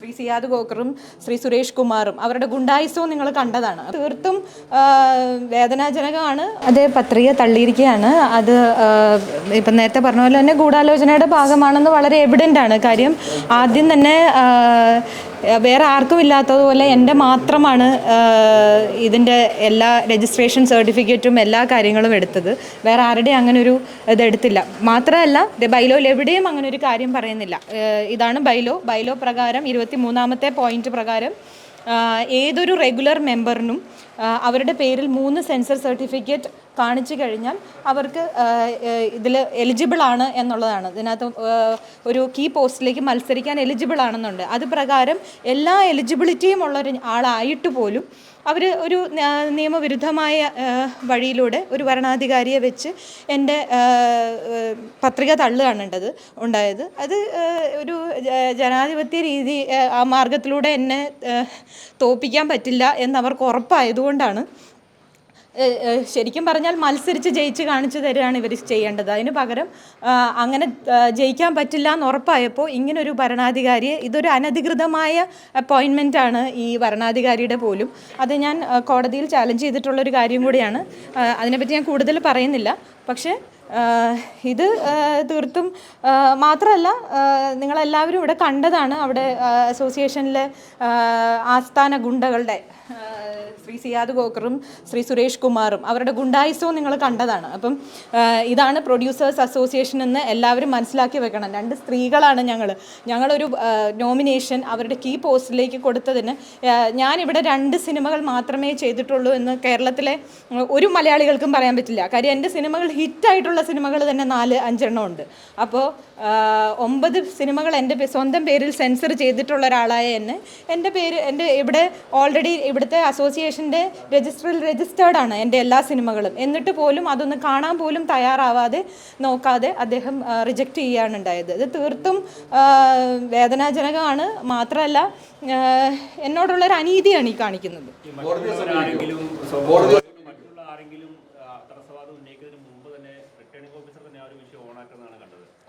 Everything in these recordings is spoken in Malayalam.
ശ്രീ സിയാദ് കോക്കറും ശ്രീ സുരേഷ് കുമാറും അവരുടെ ഗുണ്ടായിസവും നിങ്ങൾ കണ്ടതാണ്. തീർത്തും വേദനാജനകമാണ്. അത് പത്രിക തള്ളിയിരിക്കുകയാണ്. അത് ഇപ്പം നേരത്തെ പറഞ്ഞ പോലെ തന്നെ ഗൂഢാലോചനയുടെ ഭാഗമാണെന്ന് വളരെ എവിഡൻ്റ് ആണ്. കാര്യം ആദ്യം തന്നെ വേറെ ആർക്കും ഇല്ലാത്തതുപോലെ എൻ്റെ മാത്രമാണ് ഇതിൻ്റെ എല്ലാ രജിസ്ട്രേഷൻ സർട്ടിഫിക്കറ്റും എല്ലാ കാര്യങ്ങളും എടുത്തത്. വേറെ ആരുടെയും അങ്ങനെ ഒരു ഇതെടുത്തില്ല. മാത്രമല്ല ബൈലോയിൽ എവിടെയും അങ്ങനെ ഒരു കാര്യം പറയുന്നില്ല. ഇതാണ് ബൈലോ പ്രകാരം 23-ാമത്തെ പോയിന്റ് പ്രകാരം ഏതൊരു റെഗുലർ മെമ്പറിനും അവരുടെ പേരിൽ 3 സെൻസർ സർട്ടിഫിക്കറ്റ് കാണിച്ചു കഴിഞ്ഞാൽ അവർക്ക് ഇതിൽ എലിജിബിൾ ആണ് എന്നുള്ളതാണ്. ഇതിനകത്ത് ഒരു കീ പോസ്റ്റിലേക്ക് മത്സരിക്കാൻ എലിജിബിൾ ആണെന്നുണ്ട്. അത് പ്രകാരം എല്ലാ എലിജിബിലിറ്റിയും ഉള്ളൊരു ആളായിട്ട് പോലും അവർ ഒരു നിയമവിരുദ്ധമായ വഴിയിലൂടെ ഒരു ഭരണാധികാരിയെ വെച്ച് എൻ്റെ പത്രിക തള്ളുകയാണ് ഉണ്ടായത്. അത് ഒരു ജനാധിപത്യ രീതി ആ മാർഗത്തിലൂടെ എന്നെ തോൽപ്പിക്കാൻ പറ്റില്ല എന്നവർക്ക് ഉറപ്പായതുകൊണ്ടാണ് ശരിക്കും പറഞ്ഞാൽ മത്സരിച്ച് ജയിച്ച് കാണിച്ചു തരികയാണ് ഇവർ ചെയ്യേണ്ടത്. അതിന് പകരം അങ്ങനെ ജയിക്കാൻ പറ്റില്ല എന്ന് ഉറപ്പായപ്പോൾ ഇങ്ങനൊരു ഭരണാധികാരിയെ, ഇതൊരു അനധികൃതമായ അപ്പോയിൻമെൻറ്റാണ് ഈ ഭരണാധികാരിയുടെ പോലും. അത് ഞാൻ കോടതിയിൽ ചാലഞ്ച് ചെയ്തിട്ടുള്ളൊരു കാര്യം കൂടിയാണ്. അതിനെപ്പറ്റി ഞാൻ കൂടുതൽ പറയുന്നില്ല. പക്ഷേ ഇത് തീർത്തും മാത്രമല്ല, നിങ്ങളെല്ലാവരും ഇവിടെ കണ്ടതാണ്. അവിടെ അസോസിയേഷനിലെ ആസ്ഥാന ഗുണ്ടകളുടെ ശ്രീ സിയാദ് കോക്കറും ശ്രീ സുരേഷ് കുമാറും അവരുടെ ഗുണ്ടായിസവും നിങ്ങൾ കണ്ടതാണ്. അപ്പം ഇതാണ് പ്രൊഡ്യൂസേഴ്സ് അസോസിയേഷൻ എന്ന് എല്ലാവരും മനസ്സിലാക്കി വെക്കണം. 2 സ്ത്രീകളാണ് ഞങ്ങളൊരു നോമിനേഷൻ അവരുടെ കീ പോസ്റ്റിലേക്ക് കൊടുത്തതിന് ഞാനിവിടെ 2 സിനിമകൾ മാത്രമേ ചെയ്തിട്ടുള്ളൂ എന്ന് കേരളത്തിലെ ഒരു മലയാളികൾക്കും പറയാൻ പറ്റില്ല. കാര്യം എൻ്റെ സിനിമകൾ ഹിറ്റായിട്ടുള്ള സിനിമകൾ തന്നെ 4-5 എണ്ണം ഉണ്ട്. അപ്പോൾ 9 സിനിമകൾ എൻ്റെ സ്വന്തം പേരിൽ സെൻസർ ചെയ്തിട്ടുള്ള ഒരാളായ എൻ്റെ ഇവിടെ ഓൾറെഡി ഇവിടുത്തെ അസോസിയേഷൻ്റെ രജിസ്റ്റേർഡാണ് എൻ്റെ എല്ലാ സിനിമകളും. എന്നിട്ട് പോലും അതൊന്ന് കാണാൻ പോലും തയ്യാറാവാതെ നോക്കാതെ അദ്ദേഹം റിജക്റ്റ് ചെയ്യുകയാണ് ഉണ്ടായത്. ഇത് തീർത്തും വേദനാജനകമാണ്. മാത്രമല്ല എന്നോടുള്ളൊരു അനീതിയാണ് ഈ കാണിക്കുന്നത്.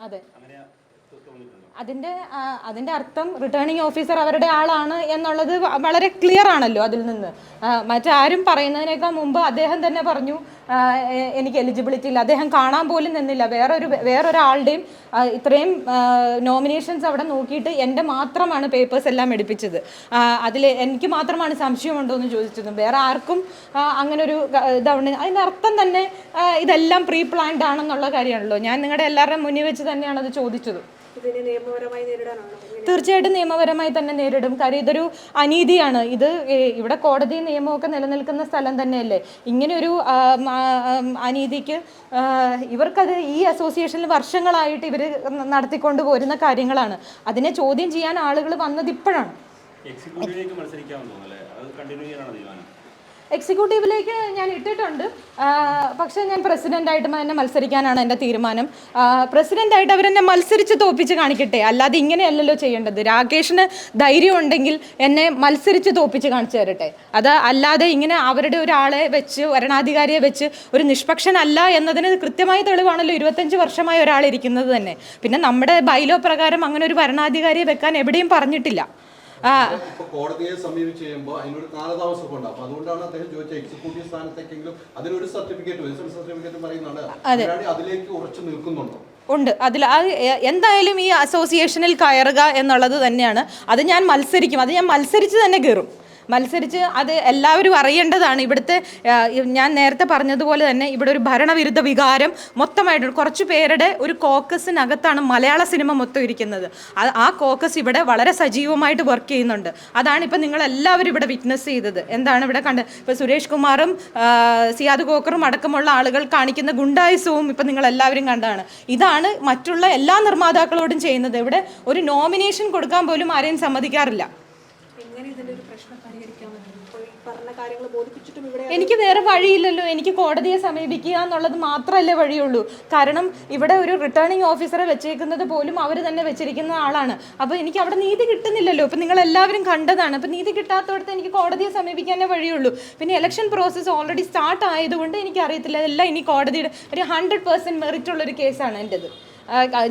അതെ, അതിൻ്റെ അർത്ഥം റിട്ടേണിംഗ് ഓഫീസർ അവരുടെ ആളാണ് എന്നുള്ളത് വളരെ ക്ലിയർ ആണല്ലോ അതിൽ നിന്ന്. മറ്റാരും പറയുന്നതിനേക്കാൾ മുമ്പ് അദ്ദേഹം തന്നെ പറഞ്ഞു എനിക്ക് എലിജിബിലിറ്റി ഇല്ല. അദ്ദേഹം കാണാൻ പോലും നിന്നില്ല. വേറൊരാളുടെയും ഇത്രയും നോമിനേഷൻസ് അവിടെ നോക്കിയിട്ട് എൻ്റെ മാത്രമാണ് പേപ്പേഴ്സ് എല്ലാം എടുപ്പിച്ചത്. അതിൽ എനിക്ക് മാത്രമാണ് സംശയമുണ്ടോ എന്ന് ചോദിച്ചതും വേറെ ആർക്കും അങ്ങനെ ഒരു ഇതാണ്. അതിൻ്റെ അർത്ഥം തന്നെ ഇതെല്ലാം പ്രീ പ്ലാൻഡ് ആണെന്നുള്ള കാര്യമാണല്ലോ. ഞാൻ നിങ്ങളുടെ എല്ലാവരുടെയും മുന്നിൽ വെച്ച് തന്നെയാണ് അത് ചോദിച്ചത്. തീർച്ചയായിട്ടും നിയമപരമായി തന്നെ നേരിടും. കാര്യം ഇതൊരു അനീതിയാണ്. ഇവിടെ കോടതി നിയമമൊക്കെ നിലനിൽക്കുന്ന സ്ഥലം തന്നെയല്ലേ. ഇങ്ങനെയൊരു അനീതിക്ക് ഇവർക്കത് ഈ അസോസിയേഷനിൽ വർഷങ്ങളായിട്ട് ഇവർ നടത്തിക്കൊണ്ട് പോരുന്ന കാര്യങ്ങളാണ്. അതിനെ ചോദ്യം ചെയ്യാൻ ആളുകൾ വന്നത് ഇപ്പോഴാണ്. എക്സിക്യൂട്ടീവിലേക്ക് ഞാൻ ഇട്ടിട്ടുണ്ട്. പക്ഷേ ഞാൻ പ്രസിഡൻ്റായിട്ട് തന്നെ മത്സരിക്കാനാണ് എൻ്റെ തീരുമാനം. പ്രസിഡൻ്റായിട്ട് അവരെന്നെ മത്സരിച്ച് തോൽപ്പിച്ച് കാണിക്കട്ടെ, അല്ലാതെ ഇങ്ങനെയല്ലല്ലോ ചെയ്യേണ്ടത്. രാകേഷിന് ധൈര്യം ഉണ്ടെങ്കിൽ എന്നെ മത്സരിച്ച് തോൽപ്പിച്ച് കാണിച്ചു തരട്ടെ. അത് അല്ലാതെ ഇങ്ങനെ അവരുടെ ഒരാളെ വെച്ച് ഭരണാധികാരിയെ വെച്ച് ഒരു നിഷ്പക്ഷനല്ല എന്നതിന് കൃത്യമായ തെളിവാണല്ലോ 25 വർഷമായി ഒരാളിരിക്കുന്നത് തന്നെ. പിന്നെ നമ്മുടെ ബൈലോ പ്രകാരം അങ്ങനെ ഒരു ഭരണാധികാരിയെ വെക്കാൻ എവിടെയും പറഞ്ഞിട്ടില്ല. കോടതിയെ സമീപിച്ച് ചെയ്യുമ്പോൾ അതിനൊരു കാലതാമസം ഉണ്ട്. അപ്പൊ അതുകൊണ്ടാണ് അദ്ദേഹം ചോദിച്ച എക്സിക്യൂട്ടീവ് സ്ഥാനത്തേക്കെങ്കിലും അതിനൊരു സർട്ടിഫിക്കറ്റ് പറയുന്നുണ്ട്. അതിലേക്ക് ഉറച്ചു നിൽക്കുന്നുണ്ടോ? ഉണ്ട്. അതിൽ എന്തായാലും ഈ അസോസിയേഷനിൽ കയറുക എന്നുള്ളത് തന്നെയാണ്. അത് ഞാൻ മത്സരിച്ച് തന്നെ കയറും. അത് എല്ലാവരും അറിയേണ്ടതാണ്. ഇവിടുത്തെ ഞാൻ നേരത്തെ പറഞ്ഞതുപോലെ തന്നെ ഇവിടെ ഒരു ഭരണവിരുദ്ധ വികാരം മൊത്തമായിട്ട് കുറച്ച് പേരുടെ ഒരു കോക്കസിനകത്താണ് മലയാള സിനിമ മൊത്തം ഇരിക്കുന്നത്. ആ കോക്കസ് ഇവിടെ വളരെ സജീവമായിട്ട് വർക്ക് ചെയ്യുന്നുണ്ട്. അതാണ് ഇപ്പം നിങ്ങളെല്ലാവരും ഇവിടെ വിറ്റ്നസ് ചെയ്തത്. എന്താണ് ഇവിടെ കണ്ടത്? ഇപ്പോൾ സുരേഷ് കുമാറും സിയാദ് കോക്കറും അടക്കമുള്ള ആളുകൾ കാണിക്കുന്ന ഗുണ്ടായിസവും ഇപ്പം നിങ്ങളെല്ലാവരും കണ്ടതാണ്. ഇതാണ് മറ്റുള്ള എല്ലാ നിർമ്മാതാക്കളോടും ചെയ്യുന്നത്. ഇവിടെ ഒരു നോമിനേഷൻ കൊടുക്കാൻ പോലും ആരെയും സമ്മതിക്കാറില്ല. എനിക്ക് വേറെ വഴിയില്ലല്ലോ. എനിക്ക് കോടതിയെ സമീപിക്കുക എന്നുള്ളത് മാത്രമല്ലേ വഴിയുള്ളൂ. കാരണം ഇവിടെ ഒരു റിട്ടേണിംഗ് ഓഫീസറെ വെച്ചേക്കുന്നത് പോലും അവർ തന്നെ വെച്ചിരിക്കുന്ന ആളാണ്. അപ്പോൾ എനിക്ക് അവിടെ നീതി കിട്ടുന്നില്ലല്ലോ. ഇപ്പം നിങ്ങൾ എല്ലാവരും കണ്ടതാണ്. അപ്പം നീതി കിട്ടാത്തടത്ത് എനിക്ക് കോടതിയെ സമീപിക്കാനേ വഴിയുള്ളൂ. പിന്നെ ഇലക്ഷൻ പ്രോസസ്സ് ഓൾറെഡി സ്റ്റാർട്ട് ആയതുകൊണ്ട് എനിക്കറിയത്തില്ല. എല്ലാം ഇനി കോടതിയുടെ ഒരു 100% മെറിറ്റ് ഉള്ളൊരു കേസാണ് എൻ്റെത്.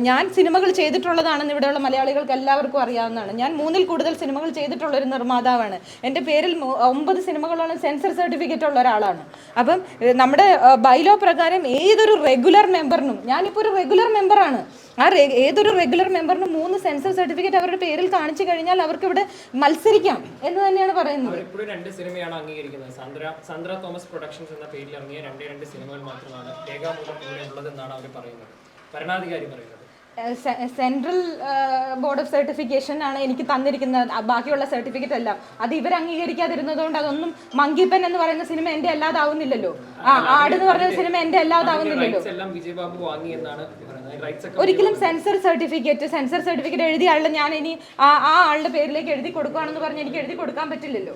ഞാൻ സിനിമകൾ ചെയ്തിട്ടുള്ളതാണെന്ന് ഇവിടെയുള്ള മലയാളികൾക്ക് എല്ലാവർക്കും അറിയാവുന്നതാണ്. ഞാൻ 3-ൽ കൂടുതൽ സിനിമകൾ ചെയ്തിട്ടുള്ളൊരു നിർമ്മാതാവാണ്. എൻ്റെ പേരിൽ 9 സിനിമകളോളം സെൻസർ സർട്ടിഫിക്കറ്റ് ഉള്ള ഒരാളാണ്. അപ്പം നമ്മുടെ ബൈലോ പ്രകാരം ഏതൊരു റെഗുലർ മെമ്പറിനും, ഞാനിപ്പോൾ ഒരു റെഗുലർ മെമ്പറാണ്, ഏതൊരു റെഗുലർ മെമ്പറിനും 3 സെൻസർ സർട്ടിഫിക്കറ്റ് അവരുടെ പേരിൽ കാണിച്ചു കഴിഞ്ഞാൽ അവർക്ക് ഇവിടെ മത്സരിക്കാം എന്ന് തന്നെയാണ് പറയുന്നത്. ഇപ്പോഴും 2 സിനിമയാണ് അംഗീകരിക്കുന്നത്. സന്ദ്ര തോമസ് പ്രൊഡക്ഷൻസ് എന്ന പേരിൽ ഇറങ്ങിയ 2 സിനിമകൾ മാത്രമാണ് രേഖാമൂലം ഇവിടെ ഉള്ളതെന്നാണ് അവർ പറയുന്നത്, ഭരണാധികാരി പറയുന്നത്. സെൻട്രൽ ബോർഡ് ഓഫ് സർട്ടിഫിക്കേഷൻ ആണ് എനിക്ക് തന്നിരിക്കുന്നത്. ബാക്കിയുള്ള സർട്ടിഫിക്കറ്റ് എല്ലാം അത് ഇവർ അംഗീകരിക്കാതിരുന്നത് കൊണ്ട് അതൊന്നും മങ്കിപ്പൻ എന്ന് പറയുന്ന സിനിമ എൻ്റെ അല്ലാതാവുന്നില്ലല്ലോ, ആട് എന്ന് പറയുന്ന സിനിമ എൻ്റെ അല്ലാതാവുന്നില്ലല്ലോ. ഒരിക്കലും സെൻസർ സർട്ടിഫിക്കറ്റ് എഴുതിയ ആളുടെ ഞാൻ ഇനി ആ ആളുടെ പേരിലേക്ക് എഴുതി കൊടുക്കുകയാണെന്ന് പറഞ്ഞ് എനിക്ക് എഴുതി കൊടുക്കാൻ പറ്റില്ലല്ലോ.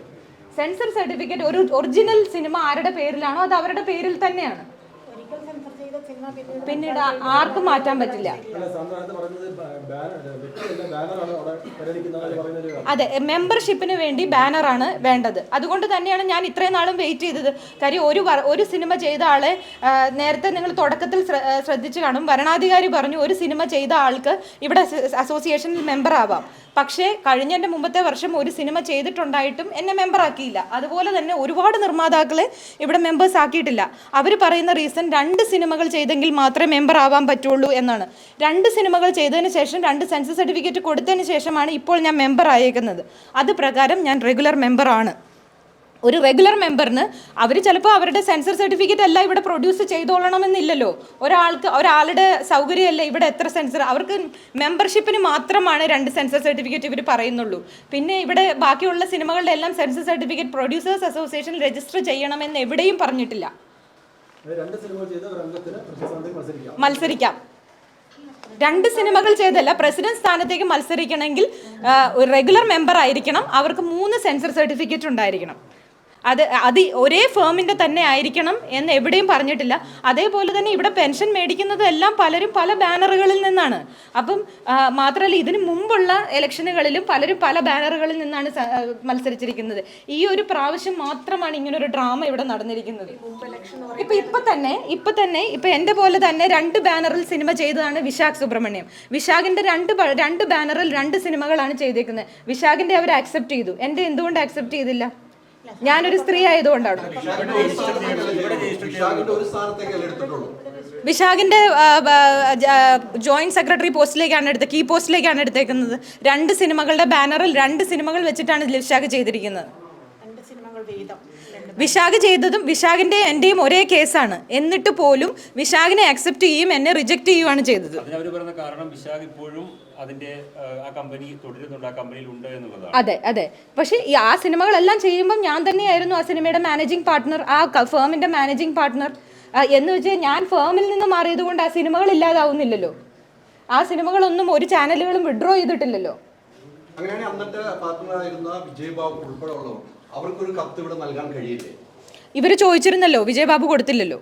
സെൻസർ സർട്ടിഫിക്കറ്റ് ഒരു ഒറിജിനൽ സിനിമ ആരുടെ പേരിലാണോ അത് അവരുടെ പേരിൽ തന്നെയാണ്, പിന്നീട് ആർക്കും മാറ്റാൻ പറ്റില്ല. അതെ, മെമ്പർഷിപ്പിന് വേണ്ടി ബാനറാണ് വേണ്ടത്. അതുകൊണ്ട് തന്നെയാണ് ഞാൻ ഇത്രയും നാളും വെയിറ്റ് ചെയ്തത്. കാര്യം ഒരു സിനിമ ചെയ്ത ആളെ നേരത്തെ നിങ്ങൾ തുടക്കത്തിൽ ശ്രദ്ധിച്ചു കാണും, ഭരണാധികാരി പറഞ്ഞു ഒരു സിനിമ ചെയ്ത ആൾക്ക് ഇവിടെ അസോസിയേഷനിൽ മെമ്പർ ആവാം. പക്ഷേ എൻ്റെ മുമ്പത്തെ വർഷം ഒരു സിനിമ ചെയ്തിട്ടുണ്ടായിട്ടും എന്നെ മെമ്പറാക്കിയില്ല. അതുപോലെ തന്നെ ഒരുപാട് നിർമ്മാതാക്കളെ ഇവിടെ മെമ്പേഴ്സ് ആക്കിയിട്ടില്ല. അവർ പറയുന്ന റീസൺ 2 സിനിമകൾ ചെയ്തെങ്കിൽ മാത്രമേ മെമ്പർ ആവാൻ പറ്റുള്ളൂ എന്നാണ്. 2 സിനിമകൾ ചെയ്തതിന് ശേഷം 2 സെൻസർ സർട്ടിഫിക്കറ്റ് കൊടുത്തതിന് ശേഷമാണ് ഇപ്പോൾ ഞാൻ മെമ്പർ ആയേക്കുന്നത്. അത് പ്രകാരം ഞാൻ റെഗുലർ മെമ്പറാണ്. ഒരു റെഗുലർ മെമ്പറിന് അവർ ചിലപ്പോൾ അവരുടെ സെൻസർ സർട്ടിഫിക്കറ്റ് എല്ലാം ഇവിടെ പ്രൊഡ്യൂസ് ചെയ്തോളണമെന്നില്ലല്ലോ. ഒരാളുടെ സൗകര്യമല്ല ഇവിടെ എത്ര സെൻസർ, അവർക്ക് മെമ്പർഷിപ്പിന് മാത്രമാണ് 2 സെൻസർ സർട്ടിഫിക്കറ്റ് ഇവർ പറയുന്നുള്ളൂ. പിന്നെ ഇവിടെ ബാക്കിയുള്ള സിനിമകളുടെ എല്ലാം sensor certificate producers association register ചെയ്യണമെന്ന് എവിടെയും പറഞ്ഞിട്ടില്ല. മത്സരിക്കാം. 2 സിനിമകൾ ചെയ്തല്ല, പ്രസിഡന്റ് സ്ഥാനത്തേക്ക് മത്സരിക്കണമെങ്കിൽ റെഗുലർ മെമ്പർ ആയിരിക്കണം, അവർക്ക് 3 സെൻസർ സർട്ടിഫിക്കറ്റ് ഉണ്ടായിരിക്കണം. അത് ഒരേ ഫേമിൻ്റെ തന്നെ ആയിരിക്കണം എന്ന് എവിടെയും പറഞ്ഞിട്ടില്ല. അതേപോലെ തന്നെ ഇവിടെ പെൻഷൻ മേടിക്കുന്നത് എല്ലാം പലരും പല ബാനറുകളിൽ നിന്നാണ്. അപ്പം മാത്രമല്ല ഇതിന് മുമ്പുള്ള ഇലക്ഷനുകളിലും പലരും പല ബാനറുകളിൽ നിന്നാണ് മത്സരിച്ചിരിക്കുന്നത്. ഈ ഒരു പ്രാവശ്യം മാത്രമാണ് ഇങ്ങനൊരു ഡ്രാമ ഇവിടെ നടന്നിരിക്കുന്നത്. ഇപ്പൊ തന്നെ എൻ്റെ പോലെ തന്നെ 2 ബാനറിൽ സിനിമ ചെയ്തതാണ് വിശാഖ് സുബ്രഹ്മണ്യം. വിശാഖിന്റെ 2 ബാനറിൽ 2 സിനിമകളാണ് ചെയ്തേക്കുന്നത്. വിശാഖിന്റെ അവർ അക്സെപ്റ്റ് ചെയ്തു, എൻ്റെ എന്തുകൊണ്ട് അക്സെപ്റ്റ് ചെയ്തില്ല? ഞാനൊരു സ്ത്രീ ആയതുകൊണ്ടാണ്. വിശാഖിന്റെ ജോയിന്റ് സെക്രട്ടറി പോസ്റ്റിലേക്കാണ് കീ പോസ്റ്റിലേക്കാണ് എടുത്തേക്കുന്നത്. 2 സിനിമകളുടെ ബാനറിൽ 2 സിനിമകൾ വെച്ചിട്ടാണ് വിശാഖ് ചെയ്തിരിക്കുന്നത്. വിശാഖ് ചെയ്തതും വിശാഖിന്റെ എന്റെയും ഒരേ കേസാണ്. എന്നിട്ട് പോലും വിശാഖിനെ അക്സെപ്റ്റ് ചെയ്യും, എന്നെ റിജക്ട് ചെയ്യുകയാണ് ചെയ്തത്. അതെ അതെ. പക്ഷെ ആ സിനിമകളെല്ലാം ചെയ്യുമ്പോൾ ഞാൻ തന്നെയായിരുന്നു ആ സിനിമയുടെ മാനേജിങ് പാർട്ട്ണർ, ആ ഫേമിന്റെ മാനേജിങ് പാർട്ട്ണർ. എന്ന് വെച്ചാൽ ഞാൻ ഫേമിൽ നിന്ന് മാറിയത് കൊണ്ട് ആ സിനിമകൾ ഇല്ലാതാവുന്നില്ലല്ലോ. ആ സിനിമകളൊന്നും ഒരു ചാനലുകളും വിഡ്രോ ചെയ്തിട്ടില്ലല്ലോ. അങ്ങനെയാണെങ്കിൽ അന്നത്തെ പാർട്ട്ണറായിരുന്ന വിജയബാബു ഉൾപ്പെടെ ഉള്ളവർ അവർക്കൊരു കത്ത് ഇവിടെ നൽകാൻ കഴിയില്ലേ? ഇവർ ചോദിച്ചിരുന്നല്ലോ, വിജയബാബു കൊടുത്തില്ലല്ലോ.